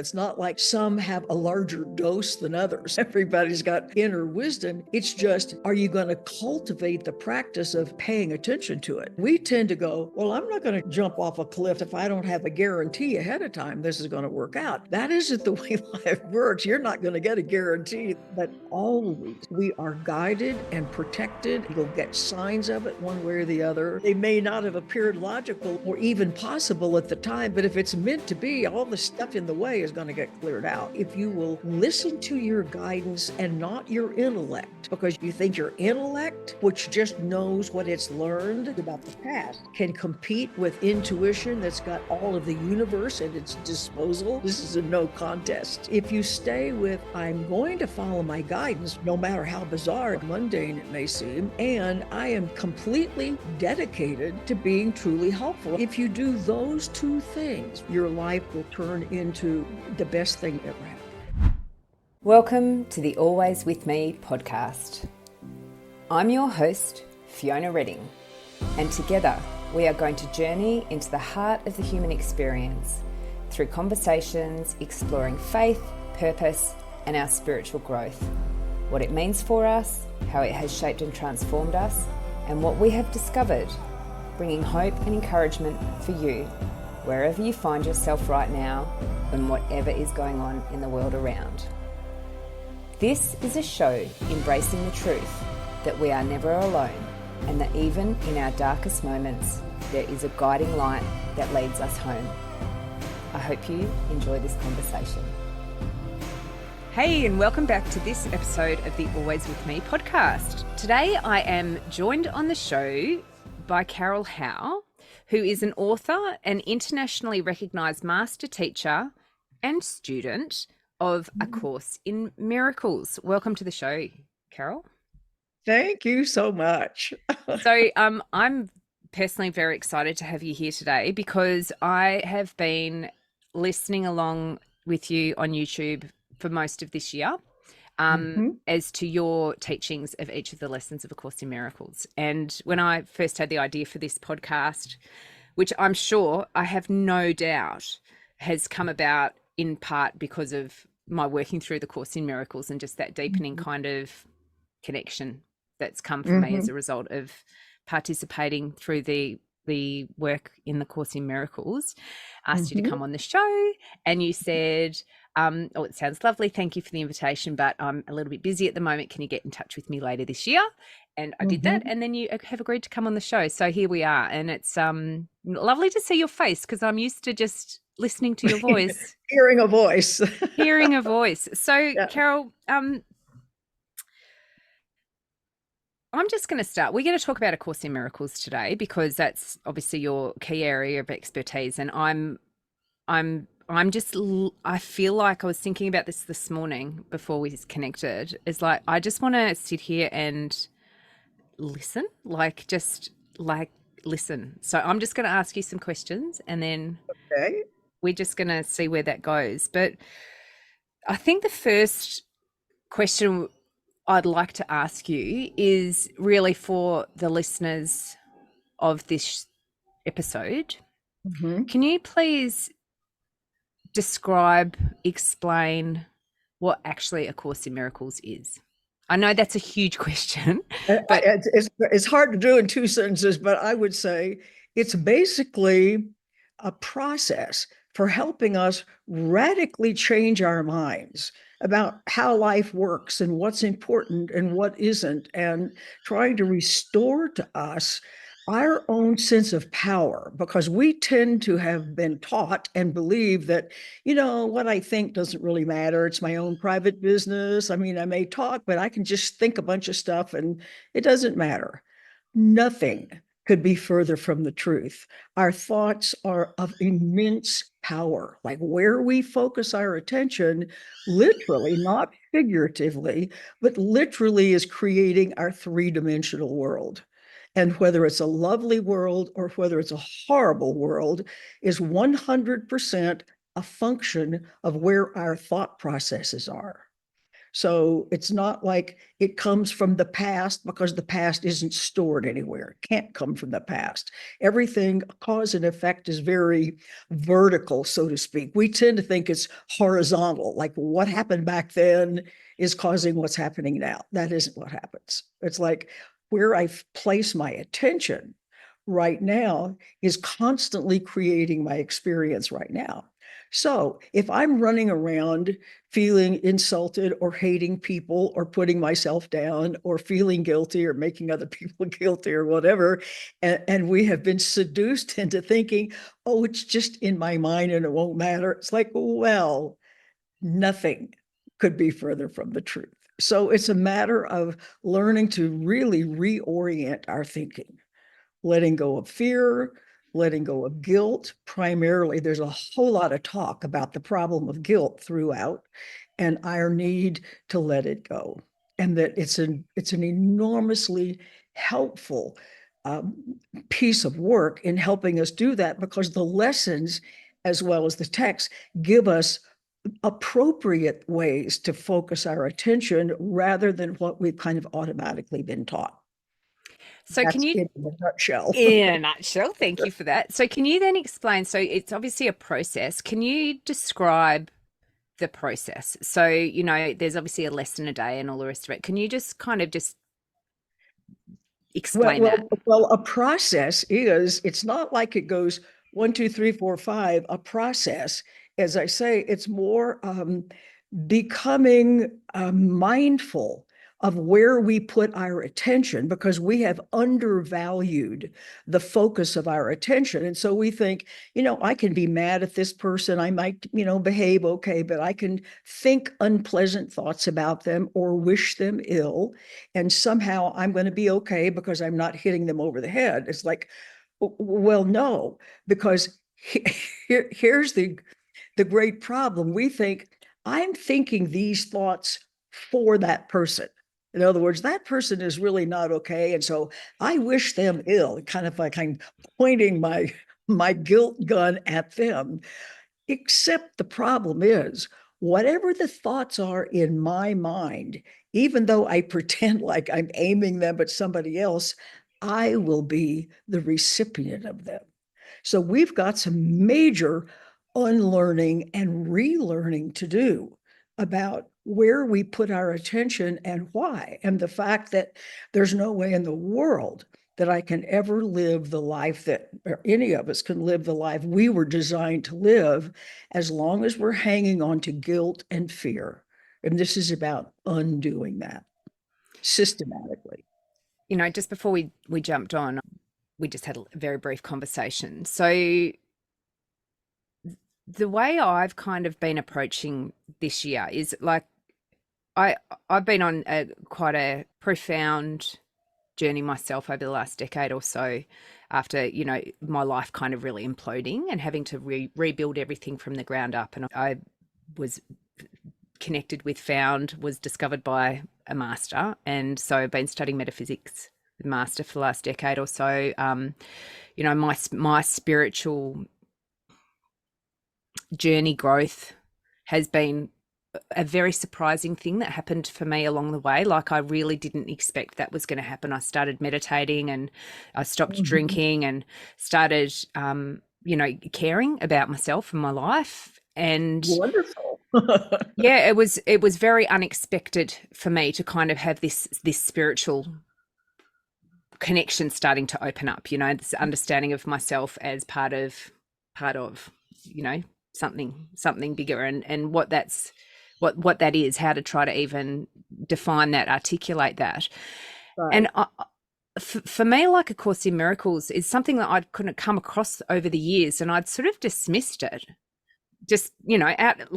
It's not like some have a larger dose than others. Everybody's got inner wisdom. It's just, are you going to cultivate the practice of paying attention to it? We tend to go, well, I'm not going to jump off a cliff if I don't have a guarantee ahead of time this is going to work out. That isn't the way life works. You're not going to get a guarantee, but always we are guided and protected. You'll get signs of it one way or the other. They may not have appeared logical or even possible at the time, but if it's meant to be, all the stuff in the way is going to get cleared out. If you will listen to your guidance and not your intellect, because you think your intellect, which just knows what it's learned about the past, can compete with intuition that's got all of the universe at its disposal. This is a no contest. If you stay with, I'm going to follow my guidance, no matter how bizarre or mundane it may seem, and I am completely dedicated to being truly helpful. If you do those two things, your life will turn into the best thing ever happened. Welcome to the Always With Me podcast. I'm your host, Fiona Redding, and together we are going to journey into the heart of the human experience through conversations exploring faith, purpose, and our spiritual growth, what it means for us, how it has shaped and transformed us, and what we have discovered, bringing hope and encouragement for you wherever you find yourself right now and whatever is going on in the world around. This is a show embracing the truth that we are never alone and that even in our darkest moments, there is a guiding light that leads us home. I hope you enjoy this conversation. Hey, and welcome back to this episode of the Always With Me podcast. Today I am joined on the show by Carol Howe, who is an author and internationally recognised master teacher and student of A Course in Miracles. Welcome to the show, Carol. Thank you so much. So I'm personally very excited to have you here today because I have been listening along with you on YouTube for most of this year as to your teachings of each of the lessons of A Course in Miracles. And when I first had the idea for this podcast, which I'm sure, I have no doubt, has come about in part because of my working through the Course in Miracles and just that deepening kind of connection that's come for me as a result of participating through the work in the Course in Miracles. Asked you to come on the show, and you said, oh, it sounds lovely, thank you for the invitation, but I'm a little bit busy at the moment, can you get in touch with me later this year? And I did that, and then you have agreed to come on the show. So here we are, and it's lovely to see your face because I'm used to just listening to your voice. Hearing a voice. Hearing a voice. So yeah. Carol, I'm just going to start. We're going to talk about A Course in Miracles today because that's obviously your key area of expertise. And I feel like I was thinking about this morning before we connected. It's like, I just want to sit here and listen, listen. So I'm just going to ask you some questions and then we're just going to see where that goes. But I think the first question I'd like to ask you is really for the listeners of this episode. Can you please explain what actually A Course in Miracles is? I know that's a huge question, but it's hard to do in two sentences, but I would say it's basically a process for helping us radically change our minds about how life works and what's important and what isn't, and trying to restore to us our own sense of power, because we tend to have been taught and believe that, what I think doesn't really matter. It's my own private business. I mean, I may talk, but I can just think a bunch of stuff and it doesn't matter. Nothing could be further from the truth. Our thoughts are of immense power. Like where we focus our attention, literally, not figuratively, but literally is creating our three-dimensional world. And whether it's a lovely world or whether it's a horrible world is 100% a function of where our thought processes are. So it's not like it comes from the past, because the past isn't stored anywhere. It can't come from the past. Everything, cause and effect, is very vertical, so to speak. We tend to think it's horizontal, like what happened back then is causing what's happening now. That isn't what happens. It's like where I place my attention right now is constantly creating my experience right now. So if I'm running around feeling insulted or hating people or putting myself down or feeling guilty or making other people guilty or whatever, and we have been seduced into thinking, oh, it's just in my mind and it won't matter. It's like, well, nothing could be further from the truth. So it's a matter of learning to really reorient our thinking, letting go of fear, letting go of guilt. Primarily, there's a whole lot of talk about the problem of guilt throughout, and our need to let it go. And that it's an enormously helpful piece of work in helping us do that, because the lessons as well as the text give us appropriate ways to focus our attention rather than what we've kind of automatically been taught. So can That's you, it in a nutshell. in a nutshell, thank you for that. So can you then explain, so it's obviously a process. Can you describe the process? So, there's obviously a lesson a day and all the rest of it. Can you just kind of just Well, explain that? well, well, a process is, it's not like it goes 1, 2, 3, 4, 5. A process, as I say, it's more becoming mindful of where we put our attention, because we have undervalued the focus of our attention. And so we think, I can be mad at this person. I might, behave okay, but I can think unpleasant thoughts about them or wish them ill. And somehow I'm going to be okay because I'm not hitting them over the head. It's like, well, no, because here's the great problem. We think, I'm thinking these thoughts for that person. In other words, that person is really not okay. And so I wish them ill, kind of like I'm pointing my guilt gun at them. Except the problem is, whatever the thoughts are in my mind, even though I pretend like I'm aiming them at somebody else, I will be the recipient of them. So we've got some major unlearning and relearning to do about where we put our attention and why. And the fact that there's no way in the world that I can ever live the life that, or any of us can live the life we were designed to live, as long as we're hanging on to guilt and fear. And this is about undoing that systematically. Just before we jumped on, we just had a very brief conversation. So the way I've kind of been approaching this year is like, I've been on quite a profound journey myself over the last decade or so, after my life kind of really imploding and having to rebuild everything from the ground up. And I was connected with, was discovered by a master, and so I've been studying metaphysics with master for the last decade or so. My spiritual journey growth has been a very surprising thing that happened for me along the way. Like, I really didn't expect that was going to happen. I started meditating, and I stopped drinking, and started, caring about myself and my life. And wonderful. yeah, it was very unexpected for me to kind of have this spiritual connection starting to open up, this understanding of myself as part of, something bigger, and what that's, what that is, how to try to even define that, articulate that. Right. And for me, like A Course in Miracles is something that I couldn't come across over the years, and I'd sort of dismissed it, just,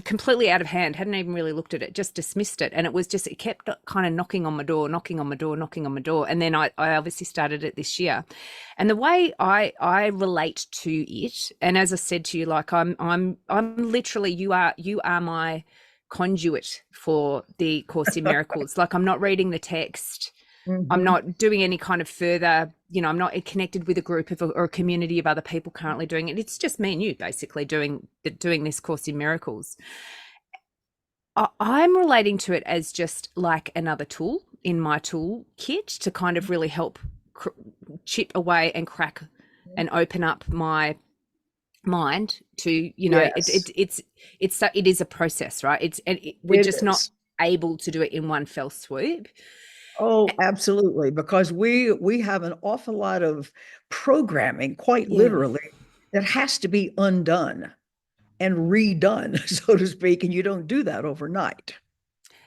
completely out of hand, hadn't even really looked at it, just dismissed it. And it kept kind of knocking on my door. And then I obviously started it this year. And the way I relate to it, and as I said to you, like, I'm literally, you are my conduit for the Course in Miracles. Like, I'm not reading the text. I'm not doing any kind of further, I'm not connected with a group of, or a community of other people currently doing it. It's just me and you basically doing this Course in Miracles. I'm relating to it as just like another tool in my tool kit to kind of really help chip away and crack and open up my mind to, Yes, it is a process, right? We're it just not is. able to do it in one fell swoop. Oh, absolutely. Because we have an awful lot of programming, quite Yeah. literally, that has to be undone and redone, so to speak. And you don't do that overnight.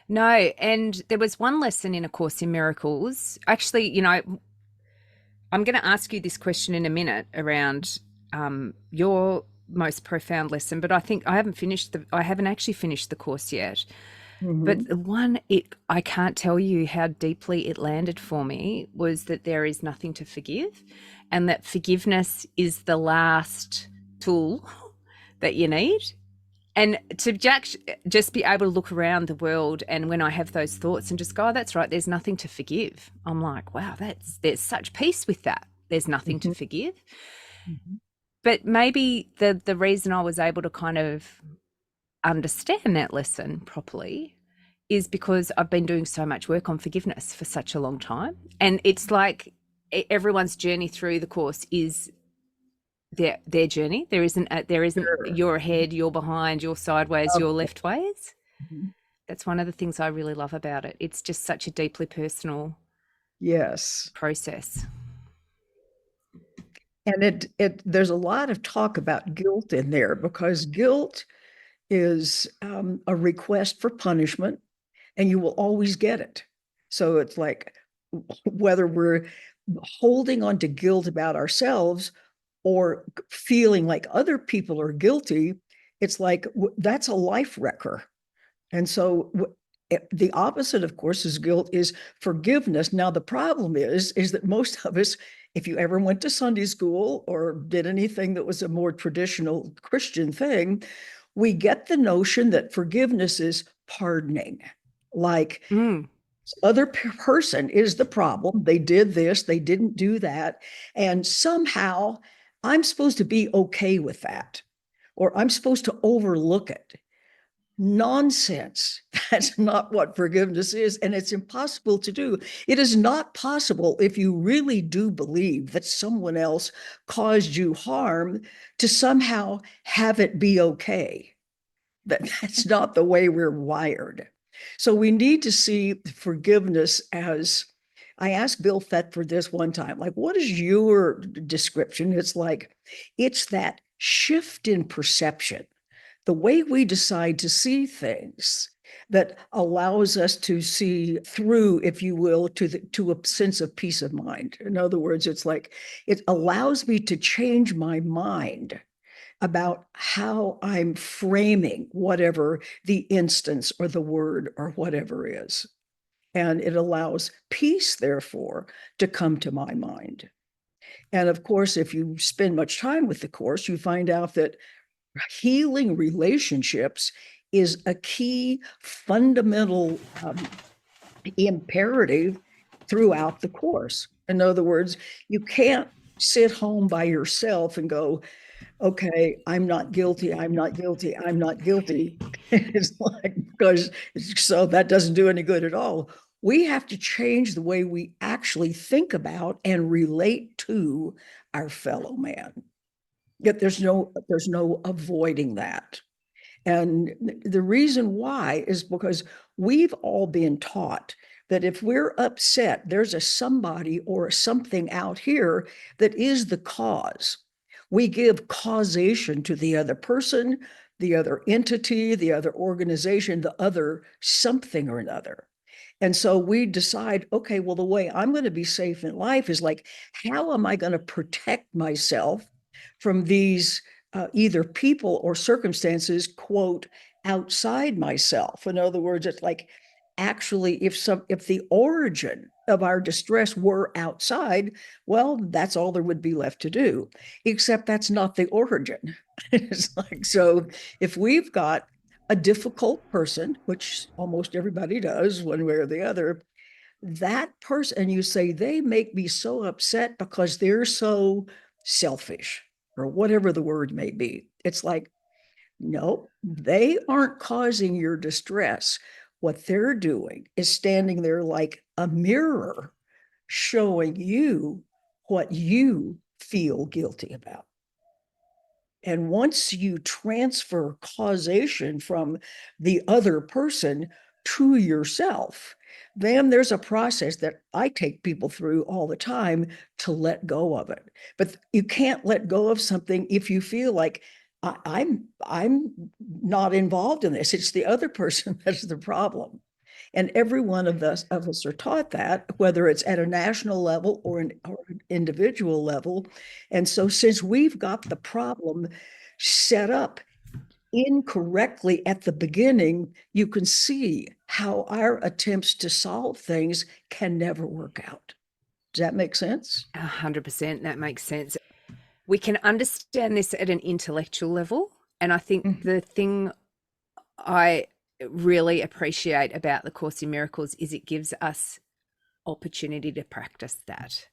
No, and there was one lesson in A Course in Miracles. Actually, I'm going to ask you this question in a minute around your most profound lesson, but I think I haven't actually finished the course yet. But Mhm. the one I can't tell you how deeply it landed for me was that there is nothing to forgive, and that forgiveness is the last tool that you need. And to just be able to look around the world, and when I have those thoughts and just go, oh, that's right, there's nothing to forgive. I'm like, wow, there's such peace with that. There's nothing to Mhm. forgive. Mhm. But maybe the reason I was able to kind of understand that lesson properly is because I've been doing so much work on forgiveness for such a long time. And it's like everyone's journey through the course is their journey. There isn't Sure. you're ahead, you're behind, you're sideways, Of you're course. leftways. Mhm. That's one of the things I really love about it. It's just such a deeply personal Yes. process. And it there's a lot of talk about guilt in there because guilt is a request for punishment, and you will always get it. So it's like whether we're holding on to guilt about ourselves or feeling like other people are guilty, it's like that's a life wrecker. And so the opposite, of course, is guilt is forgiveness. Now, the problem is that most of us, if you ever went to Sunday school or did anything that was a more traditional Christian thing, we get the notion that forgiveness is pardoning. Like Mm. other person is the problem. They did this, they didn't do that. And somehow I'm supposed to be okay with that, or I'm supposed to overlook it. Nonsense. That's not what forgiveness is, and it's impossible to do. It is not possible if you really do believe that someone else caused you harm to somehow have it be okay. That's not the way we're wired. So we need to see forgiveness as I asked Bill Thetford this one time, like, what is your description? It's like, it's that shift in perception, the way we decide to see things that allows us to see through, if you will, to a sense of peace of mind. In other words, it's like it allows me to change my mind about how I'm framing whatever the instance or the word or whatever is. And it allows peace, therefore, to come to my mind. And of course, if you spend much time with the course, you find out that healing relationships is a key fundamental imperative throughout the course. In other words, you can't sit home by yourself and go, okay, I'm not guilty, I'm not guilty, I'm not guilty. It's like, because so that doesn't do any good at all. We have to change the way we actually think about and relate to our fellow man. Yet there's no avoiding that. And the reason why is because we've all been taught that if we're upset, there's a somebody or something out here that is the cause. We give causation to the other person, the other entity, the other organization, the other something or another. And so we decide, okay, well, the way I'm going to be safe in life is like, how am I going to protect myself from these either people or circumstances, quote, outside myself? In other words, it's like actually, if the origin of our distress were outside, well, that's all there would be left to do. Except that's not the origin. It's like, so if we've got a difficult person, which almost everybody does one way or the other, that person, and you say, they make me so upset because they're so selfish or whatever the word may be. It's like, No, they aren't causing your distress. What they're doing is standing there like a mirror showing you what you feel guilty about. And once you transfer causation from the other person to yourself, then there's a process that I take people through all the time to let go of it. But you can't let go of something if you feel like I'm not involved in this. It's the other person that's the problem. And every one of us are taught that, whether it's at a national level or an individual level. And so, since we've got the problem set up incorrectly at the beginning, you can see how our attempts to solve things can never work out. Does that make sense? 100%. That makes sense. We can understand this at an intellectual level. And I think Mhm. the thing I really appreciate about the Course in Miracles is it gives us opportunity to practice that.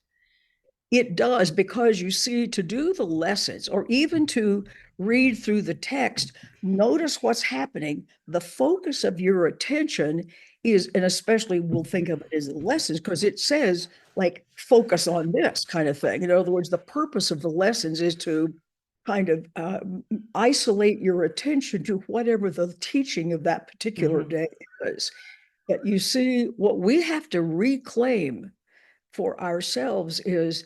It does, because you see, to do the lessons or even to read through the text, notice what's happening. The focus of your attention is, and especially we'll think of it as the lessons, because it says, like, focus on this kind of thing. In other words, the purpose of the lessons is to kind of isolate your attention to whatever the teaching of that particular day is. But you see, what we have to reclaim for ourselves is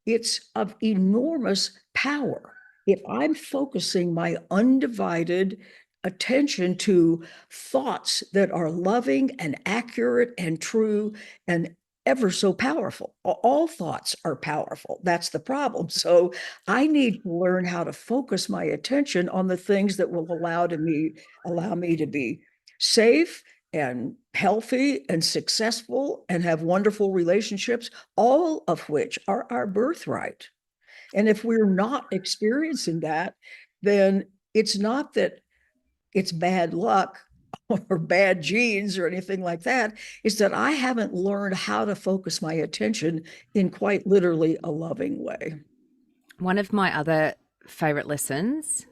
it's of enormous power. If I'm focusing my undivided attention to thoughts that are loving and accurate and true and ever so powerful. All thoughts are powerful. That's the problem. So I need to learn how to focus my attention on the things that will allow me to be safe and healthy and successful and have wonderful relationships, all of which are our birthright. And if we're not experiencing that, then it's not that it's bad luck or bad genes or anything like that. It's that I haven't learned how to focus my attention in quite literally a loving way. One of my other favorite lessons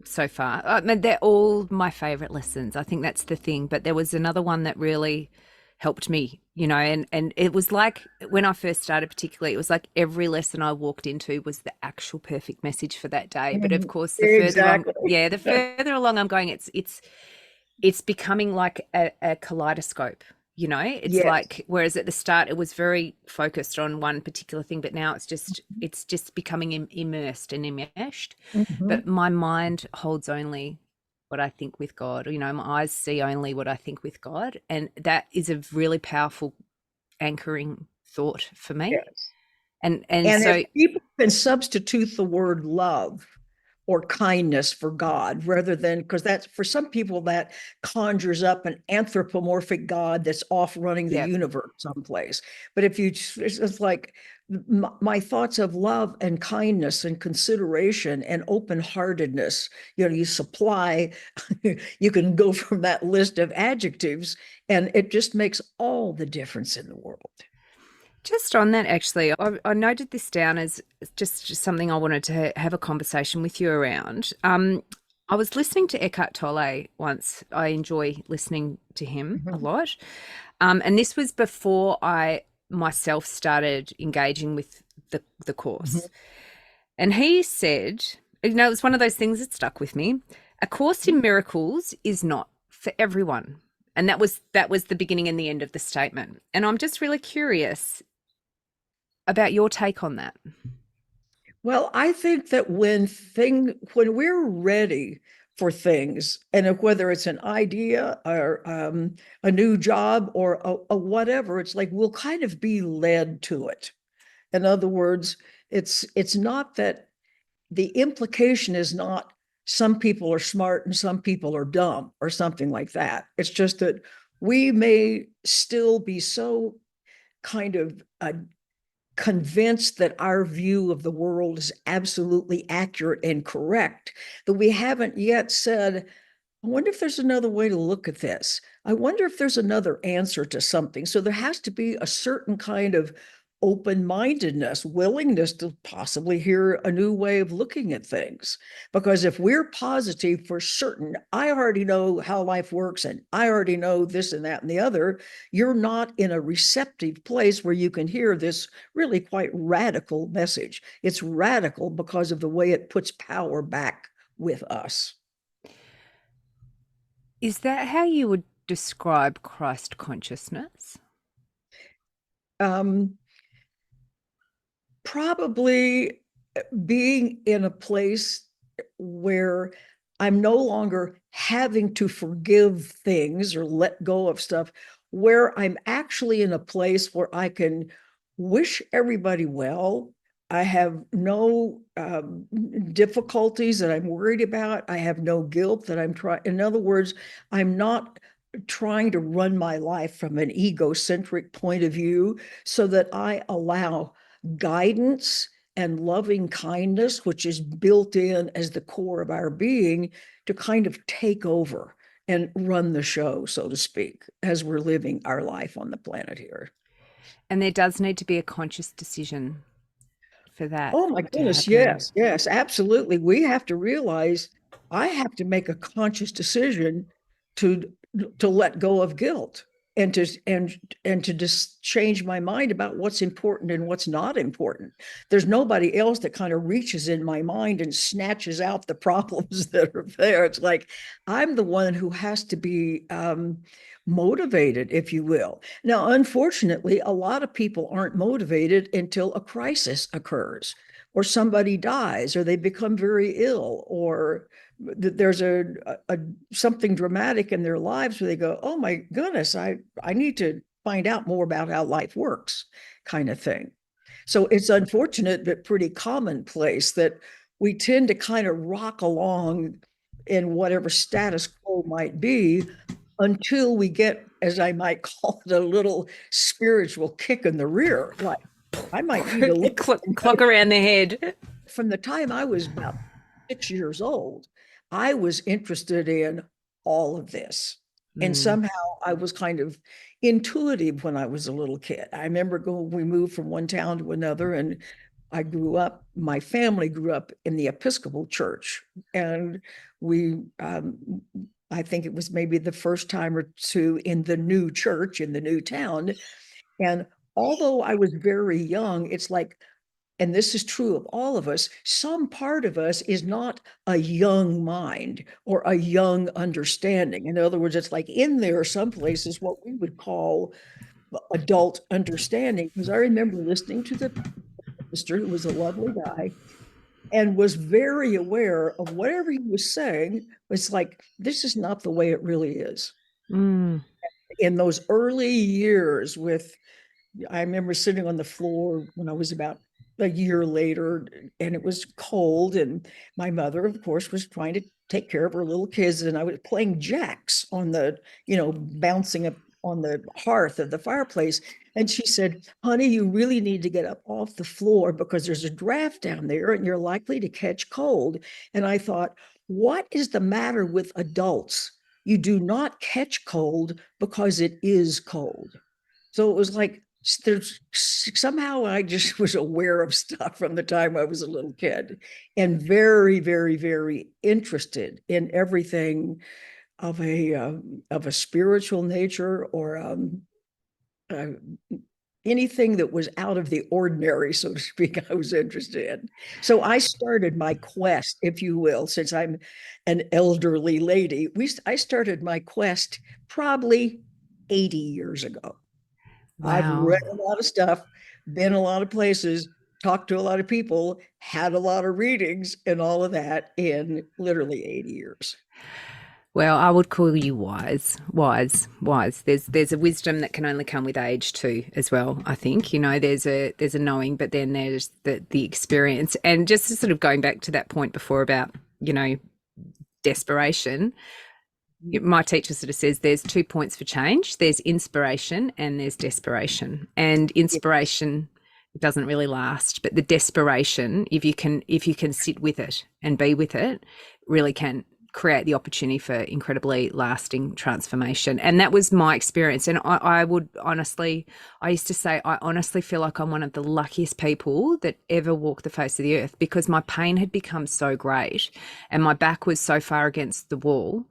so far, I mean, they're all my favorite lessons. I think that's the thing. But there was another one that really helped me, and it was like when I first started, particularly, it was like every lesson I walked into was the actual perfect message for that day. But of course, Exactly. the further along I'm going, it's becoming like a kaleidoscope. It's Yes. like, whereas at the start it was very focused on one particular thing, but now it's just becoming immersed and enmeshed. But Mhm. my mind holds only what I think with God. My eyes see only what I think with God, and that is a really powerful anchoring thought for me. Yes. And And if so, people can substitute the word love or kindness for God rather than, because that's for some people that conjures up an anthropomorphic God that's off running the yeah, universe someplace. But if you, it's like my thoughts of love and kindness and consideration and open heartedness, you supply, you can go from that list of adjectives, and it just makes all the difference in the world. just on that, actually, I noted this down as just something I wanted to have a conversation with you around. I was listening to Eckhart Tolle once. I enjoy listening to him a Mhm. lot. And this was before I myself started engaging with the course. Mhm. And he said, it's one of those things that stuck with me. A Course in Miracles is not for everyone. And that was the beginning and the end of the statement. And I'm just really curious about your take on that. Well, I think that when we're ready for things, and whether it's an idea or a new job or a whatever, it's like we'll kind of be led to it. In other words, it's not that the implication is not some people are smart and some people are dumb or something like that. It's just that we may still be so kind of convinced that our view of the world is absolutely accurate and correct, that we haven't yet said, I wonder if there's another way to look at this. I wonder if there's another answer to something. So there has to be a certain kind of open-mindedness, willingness to possibly hear a new way of looking at things. Because if we're positive for certain, I already know how life works and I already know this and that and the other, you're not in a receptive place where you can hear this really quite radical message. It's radical because of the way it puts power back with us. Is that how you would describe Christ consciousness? Um, Probably being in a place where I'm no longer having to forgive things or let go of stuff, where I'm actually in a place where I can wish everybody well. I have no difficulties that I'm worried about. I have no guilt that I'm trying. In other words, I'm not trying to run my life from an egocentric point of view so that I allow guidance and loving kindness, which is built in as the core of our being, to kind of take over and run the show, so to speak, as we're living our life on the planet here. And there does need to be a conscious decision for that Oh my to goodness, happen. yes, yes, absolutely. We have to realize I have to make a conscious decision to to let go of guilt and to just change my mind about what's important and what's not important. There's nobody else that kind of reaches in my mind and snatches out the problems that are there. It's like I'm the one who has to be motivated, if you will. Now, unfortunately, a lot of people aren't motivated until a crisis occurs, or somebody dies, or they become very ill, or there's a something dramatic in their lives where they go, "Oh my goodness, I need to find out more about how life works," kind of thing. So it's unfortunate, but pretty commonplace that we tend to kind of rock along in whatever status quo might be until we get, as I might call it, a little spiritual kick in the rear. Like, I might need to look. Clock around the head. From the time I was about 6 years old, I was interested in all of this. And somehow I was kind of intuitive when I was a little kid. I remember we moved from one town to another, and my family grew up in the Episcopal Church. And I think it was maybe the first time or two in the new church in the new town. And although I was very young, it's like, and this is true of all of us, some part of us is not a young mind or a young understanding. In other words, it's like in there, some places, what we would call adult understanding. Because I remember listening to the minister, who was a lovely guy, and was very aware of whatever he was saying. It's like, this is not the way it really is. Mm. In those early years I remember sitting on the floor when I was about a year later, and it was cold, and my mother, of course, was trying to take care of her little kids, and I was playing jacks on bouncing up on the hearth of the fireplace. And she said, "Honey, you really need to get up off the floor because there's a draft down there and you're likely to catch cold." And I thought, what is the matter with adults? You do not catch cold because it is cold. So it was like there's somehow I just was aware of stuff from the time I was a little kid, and very, very, very interested in everything of a spiritual nature, or uh, anything that was out of the ordinary, so to speak. I was interested in. So I started my quest, if you will, since I'm an elderly lady. I started my quest probably 80 years ago. I've Wow. read a lot of stuff, been a lot of places, talked to a lot of people, had a lot of readings, and all of that in literally 80 years. Well, I would call you wise, wise, wise. There's a wisdom that can only come with age too, as well. I think there's a knowing, but then there's the experience. And just sort of going back to that point before about desperation. My teacher sort of says there's 2 points for change. There's inspiration and there's desperation. And inspiration doesn't really last, but the desperation, if you can sit with it and be with it, really can create the opportunity for incredibly lasting transformation. And that was my experience. And I used to say, I honestly feel like I'm one of the luckiest people that ever walked the face of the earth, because my pain had become so great and my back was so far against the wall.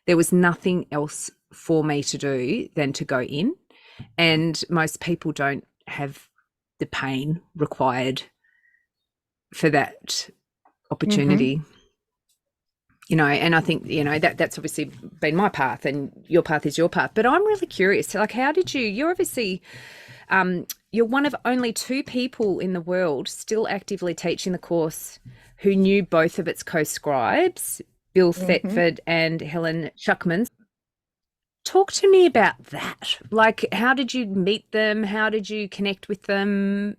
There was nothing else for me to do than to go in. And most people don't have the pain required for that opportunity. Mm-hmm. And I think, that's obviously been my path, and your path is your path. But I'm really curious, like, how did you're obviously, you're one of only 2 people in the world still actively teaching the course who knew both of its co-scribes, Bill Mm-hmm. Thetford and Helen Schucman. Talk to me about that. Like, how did you meet them? How did you connect with them?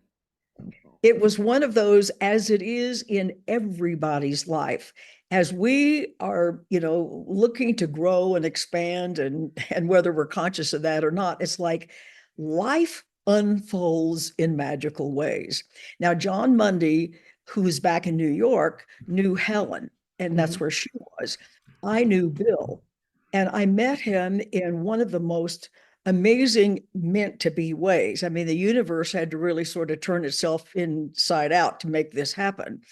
It was one of those, as it is in everybody's life. As we are, looking to grow and expand, and whether we're conscious of that or not, it's like life unfolds in magical ways. Now, John Mundy, who's back in New York, knew Helen, and that's where she was. I knew Bill, and I met him in one of the most amazing meant to be ways. I mean, the universe had to really sort of turn itself inside out to make this happen.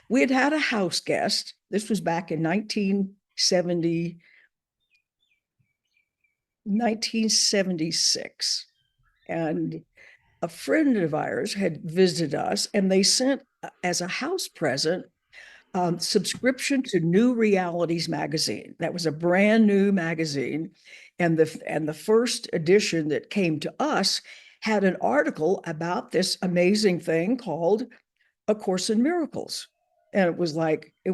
We had had a house guest. This was back in 1976. And a friend of ours had visited us, and they sent as a house present subscription to New Realities magazine. That was a brand new magazine, and the first edition that came to us had an article about this amazing thing called A Course in Miracles, and it was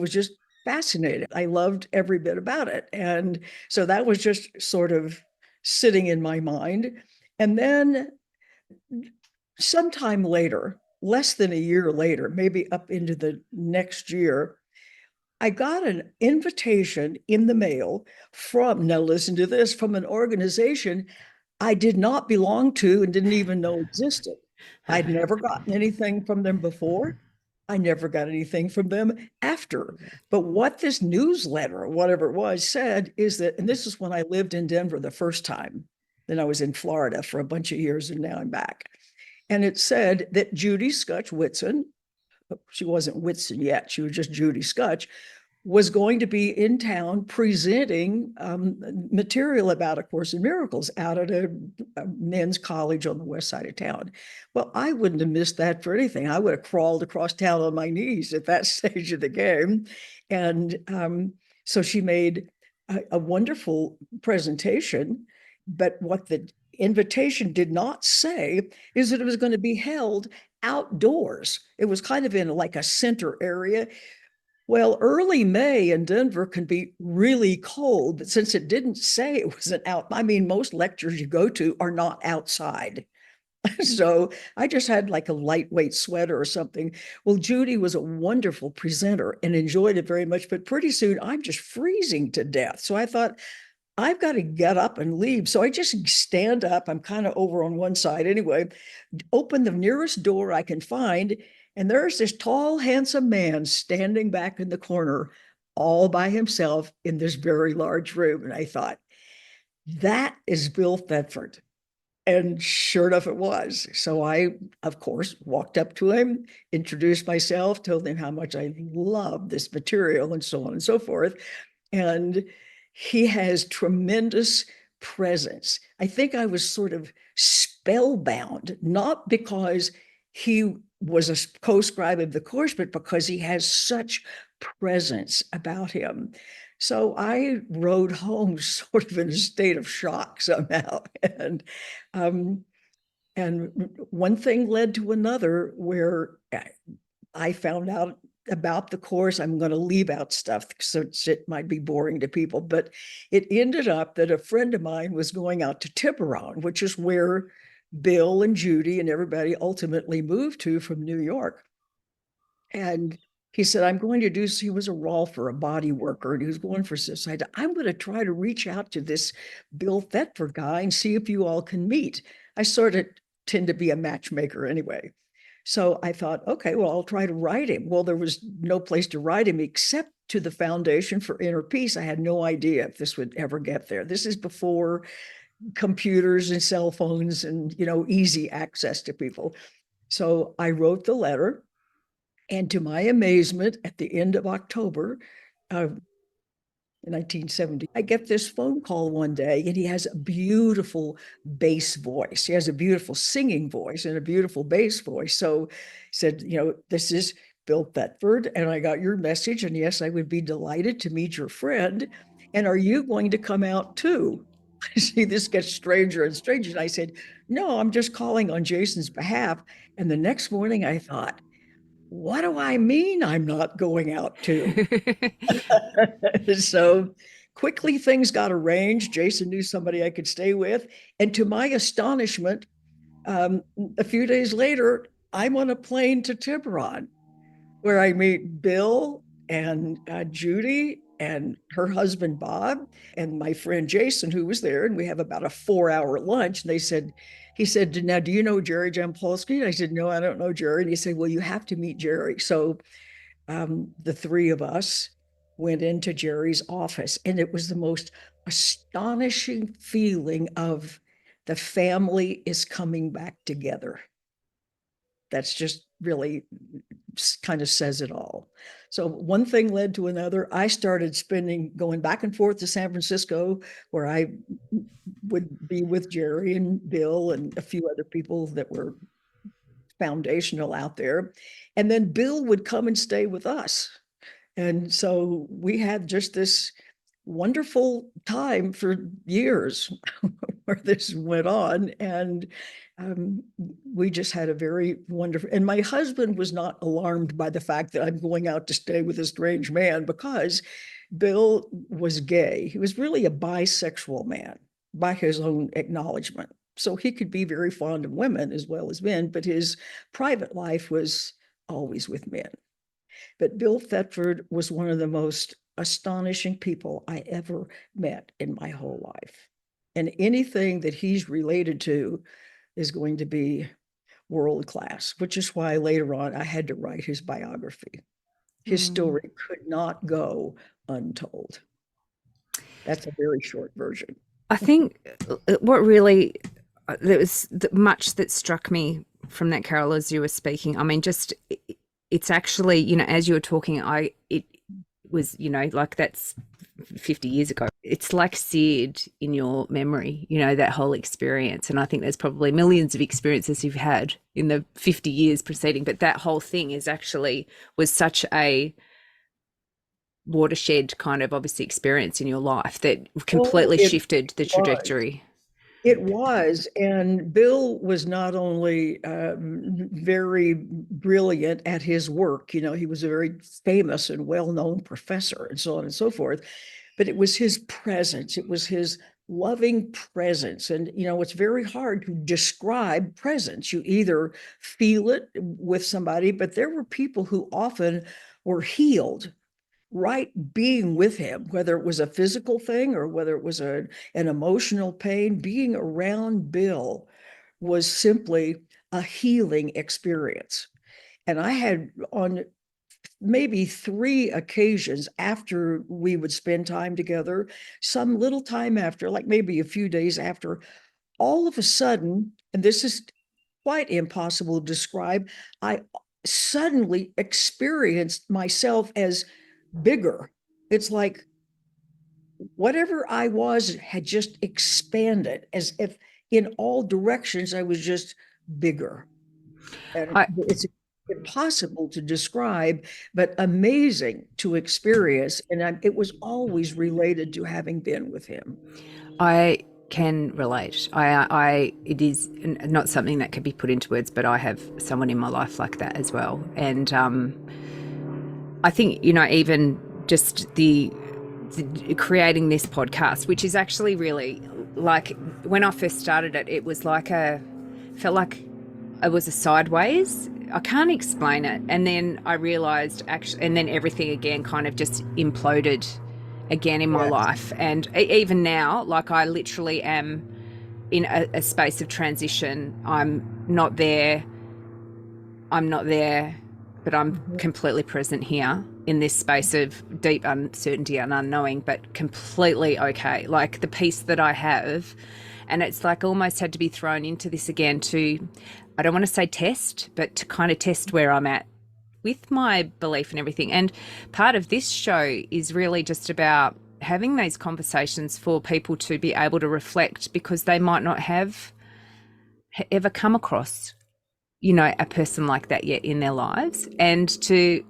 just fascinating. I loved every bit about it, and so that was just sort of sitting in my mind, and then sometime later, less than a year later, maybe up into the next year, I got an invitation in the mail now listen to this, from an organization I did not belong to and didn't even know existed. I'd never gotten anything from them before. I never got anything from them after. But what this newsletter, or whatever it was, said is that, and this is when I lived in Denver the first time, then I was in Florida for a bunch of years, and now I'm back. And it said that Judy Scutch Whitson, she wasn't Whitson yet, she was just Judy Scutch, was going to be in town presenting material about A Course in Miracles out at a men's college on the west side of town. Well, I wouldn't have missed that for anything. I would have crawled across town on my knees at that stage of the game. And so she made a wonderful presentation. But what the invitation did not say is that it was going to be held outdoors. It was kind of in like a center area. Well, early May in Denver can be really cold, but since it didn't say it wasn't out, I mean, most lectures you go to are not outside. So I just had like a lightweight sweater or something. Well, Judy was a wonderful presenter and enjoyed it very much, but pretty soon I'm just freezing to death. So I thought, I've got to get up and leave. So I just stand up. I'm kind of over on one side anyway, open the nearest door I can find. And there's this tall, handsome man standing back in the corner all by himself in this very large room. And I thought, that is Bill Thetford. And sure enough, it was. So I, of course, walked up to him, introduced myself, told him how much I loved this material, and so on and so forth. And he has tremendous presence. I think I was sort of spellbound, not because he was a co-scribe of the course, but because he has such presence about him. So I rode home sort of in a state of shock somehow. Um, and one thing led to another, where I found out about the course. I'm going to leave out stuff so it might be boring to people, but it ended up that a friend of mine was going out to Tiburon, which is where Bill and Judy and everybody ultimately moved to from New York. And he said, I'm going to do, he was a rolfer, a body worker, and he was going for suicide. I'm going to try to reach out to this Bill Thetford guy and see if you all can meet. I sort of tend to be a matchmaker anyway. So I thought, okay, well, I'll try to write him. Well, there was no place to write him except to the Foundation for Inner Peace. I had no idea if this would ever get there. This is before computers and cell phones and, easy access to people. So I wrote the letter, and to my amazement, at the end of October, 1970, I get this phone call one day, and he has a beautiful bass voice. He has a beautiful singing voice and a beautiful bass voice. So he said, this is Bill Thetford, and I got your message. And yes, I would be delighted to meet your friend. And are you going to come out too? See, this gets stranger and stranger. And I said, no, I'm just calling on Jason's behalf. And the next morning I thought, what do I mean I'm not going out too? So quickly things got arranged. Jason knew somebody I could stay with. And to my astonishment, a few days later, I'm on a plane to Tiburon, where I meet Bill and Judy and her husband, Bob, and my friend Jason, who was there. And we have about a 4-hour lunch. And he said, now, do you know Jerry Jampolsky? And I said, no, I don't know Jerry. And he said, well, you have to meet Jerry. So the three of us went into Jerry's office, and it was the most astonishing feeling of the family is coming back together. That's just really kind of says it all. So one thing led to another. I started going back and forth to San Francisco, where I would be with Jerry and Bill and a few other people that were foundational out there. And then Bill would come and stay with us. And so we had just this wonderful time for years where this went on. And we just had a very wonderful, and my husband was not alarmed by the fact that I'm going out to stay with a strange man, because Bill was gay. He was really a bisexual man by his own acknowledgement. So he could be very fond of women as well as men, but his private life was always with men. But Bill Thetford was one of the most astonishing people I ever met in my whole life. And anything that he's related to is going to be world class, which is why later on I had to write his biography. His story could not go untold. That's a very short version. I think what really, there was much that struck me from that, Carol, as you were speaking. I mean, just, it's actually, as you were talking, it was, like that's 50 years ago. It's like seared in your memory, that whole experience. And I think there's probably millions of experiences you've had in the 50 years preceding, but that whole thing was such a watershed kind of obviously experience in your life that completely shifted the trajectory. It was. And Bill was not only very brilliant at his work, he was a very famous and well-known professor and so on and so forth, but it was his presence. It was his loving presence. And, it's very hard to describe presence. You either feel it with somebody, but there were people who often were healed right being with him, whether it was a physical thing or whether it was an emotional pain. Being around Bill was simply a healing experience. And I had, on maybe 3 occasions after we would spend time together, some little time after, like maybe a few days after, all of a sudden, and this is quite impossible to describe, I suddenly experienced myself as bigger. It's like whatever I was had just expanded, as if in all directions I was just bigger. And it's impossible to describe, but amazing to experience. And it was always related to having been with him. I can relate. It is not something that can be put into words, but I have someone in my life like that as well. And I think, even just the creating this podcast, which is actually really, like, when I first started it, it was like felt like it was a sideways. I can't explain it. And then I realized and then everything again kind of just imploded again in my life. And even now, like, I literally am in a space of transition. I'm not there, but I'm completely present here. in this space of deep uncertainty and unknowing, but completely okay. Like the peace that I have, and it's like almost had to be thrown into this again to, I don't want to say test, but to kind of test where I'm at with my belief and everything. And part of this show is really just about having these conversations for people to be able to reflect, because they might not have ever come across, you know, a person like that yet in their lives, and to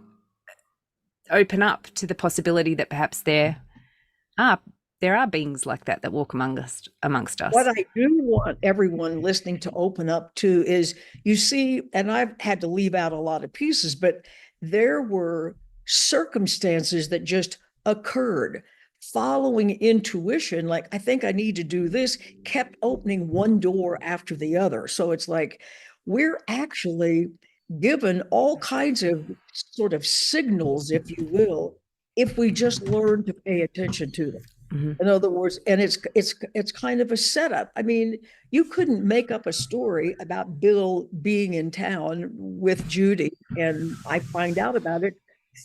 open up to the possibility that perhaps are there are beings like that that walk amongst What us. I do want everyone listening to open up to is, you see, and I've had to leave out a lot of pieces, but there were circumstances that just occurred following intuition. Like, I think I need to do this, kept opening one door after the other. So it's like we're actually given all kinds of sort of signals, if you will, if we just learn to pay attention to them. Mm-hmm. In other words, and it's kind of a setup. I mean, you couldn't make up a story about Bill being in town with Judy, and I find out about it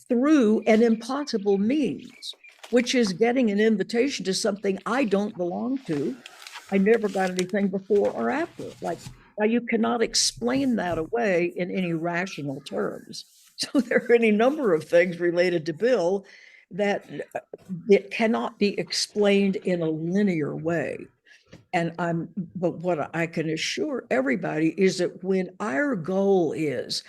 through an impossible means, which is getting an invitation to something I don't belong to. I never got anything before or after. Like, now you cannot explain that away in any rational terms. So there are any number of things related to Bill that it cannot be explained in a linear way. But what I can assure everybody is that when our goal is,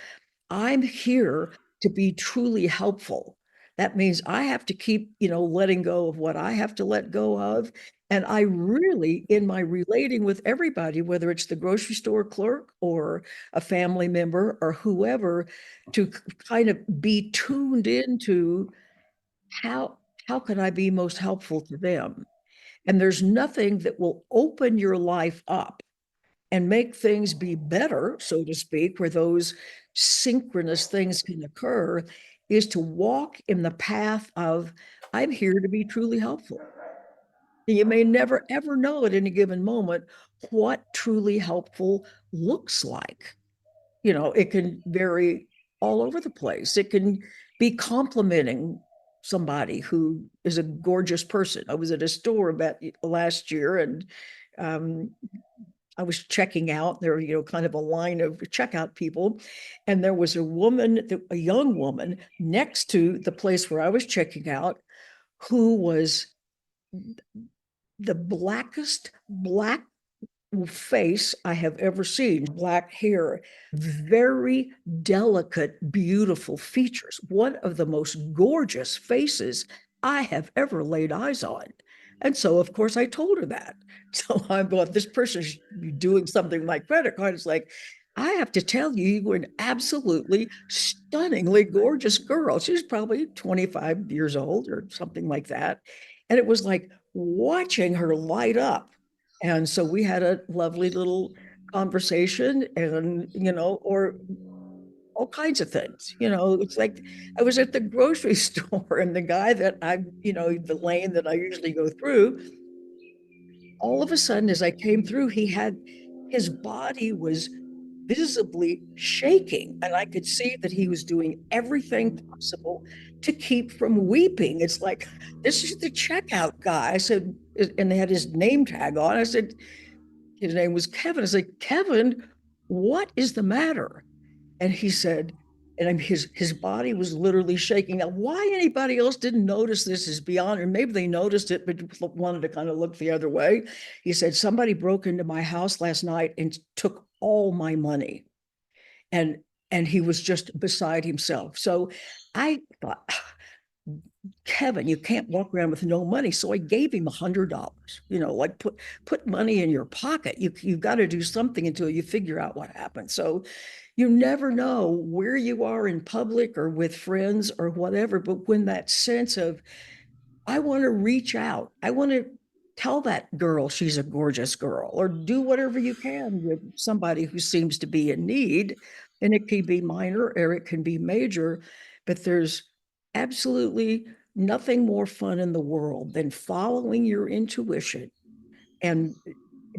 I'm here to be truly helpful, that means I have to keep, letting go of what I have to let go of. And I really, in my relating with everybody, whether it's the grocery store clerk or a family member or whoever, to kind of be tuned into how how can I be most helpful to them? And there's nothing that will open your life up and make things be better, so to speak, where those synchronous things can occur, is to walk in the path of, I'm here to be truly helpful. You may never ever know at any given moment what truly helpful looks like. It can vary all over the place. It can be complimenting somebody who is a gorgeous person. I was at a store about last year, and um, I was checking out. There, kind of a line of checkout people, and there was a young woman next to the place where I was checking out, who was the blackest black face I have ever seen, black hair, very delicate, beautiful features, one of the most gorgeous faces I have ever laid eyes on. And so, of course, I told her that. So I thought, this person should doing something with my credit card. It's like, I have to tell you, you were an absolutely stunningly gorgeous girl. She was probably 25 years old or something like that. And it was like watching her light up. And so we had a lovely little conversation, and, or all kinds of things. It's like I was at the grocery store, and the guy that the lane that I usually go through, all of a sudden, as I came through, his body was visibly shaking. And I could see that he was doing everything possible to keep from weeping. It's like, this is the checkout guy. I said, and they had his name tag on. I said, his name was Kevin. I said, Kevin, what is the matter? And he said, and his body was literally shaking. Now, why anybody else didn't notice this is beyond, or maybe they noticed it but wanted to kind of look the other way. He said, somebody broke into my house last night and took all my money. And he was just beside himself. So I thought, Kevin, you can't walk around with no money. So I gave him $100. Like, put money in your pocket. You've got to do something until you figure out what happened. So you never know where you are in public or with friends or whatever. But when that sense of, I want to reach out, I want to tell that girl she's a gorgeous girl, or do whatever you can with somebody who seems to be in need. And it can be minor or it can be major, but there's absolutely nothing more fun in the world than following your intuition and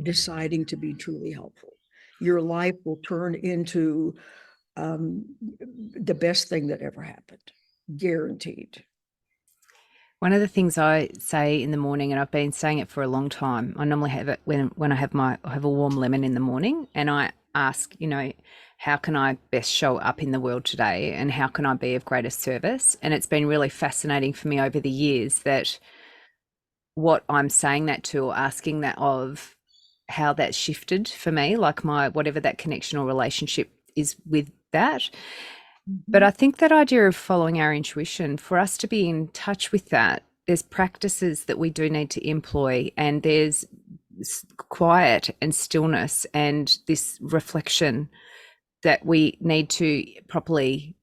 deciding to be truly helpful. Your life will turn into the best thing that ever happened. guaranteed. One of the things I say in the morning, and I've been saying it for a long time, I normally have it when I have a warm lemon in the morning, and I ask, how can I best show up in the world today, and how can I be of greatest service? And it's been really fascinating for me over the years that what I'm saying that to or asking that of, how that's shifted for me, like my whatever that connection or relationship is with that. But Mhm. I think that idea of following our intuition, for us to be in touch with that, there's practices that we do need to employ, and there's quiet and stillness and this reflection that we need to properly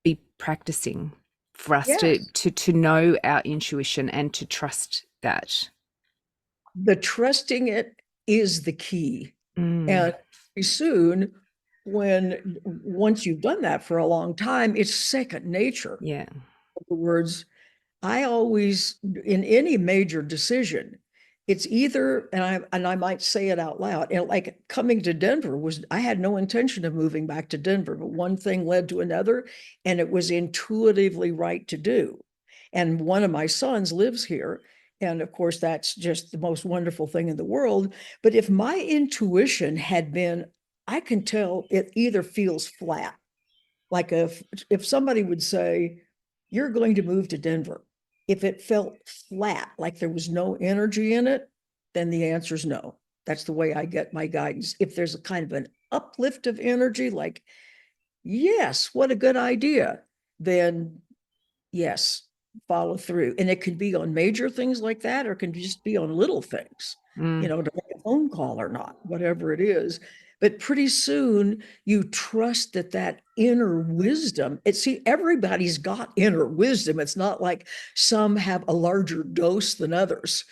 be practicing for us to Yes. to know our intuition and to trust that. The trusting it is the key. Mm, And pretty soon, when once you've done that for a long time, it's second nature. yeah. In other words, I always, in any major decision, it's either, and I might say it out loud, and like coming to Denver was, I had no intention of moving back to Denver, but one thing led to another, and it was intuitively right to do. And one of my sons lives here. And of course, that's just the most wonderful thing in the world. But if my intuition had been, I can tell it either feels flat, like if somebody would say, you're going to move to Denver, if it felt flat, like there was no energy in it, then the answer is no. That's the way I get my guidance. If there's a kind of an uplift of energy, like, yes, what a good idea, then yes, follow through. And it can be on major things like that, or it can just be on little things, Mm, to make a phone call or not, whatever it is. But pretty soon you trust that that inner wisdom, see, everybody's got inner wisdom. It's not like some have a larger dose than others.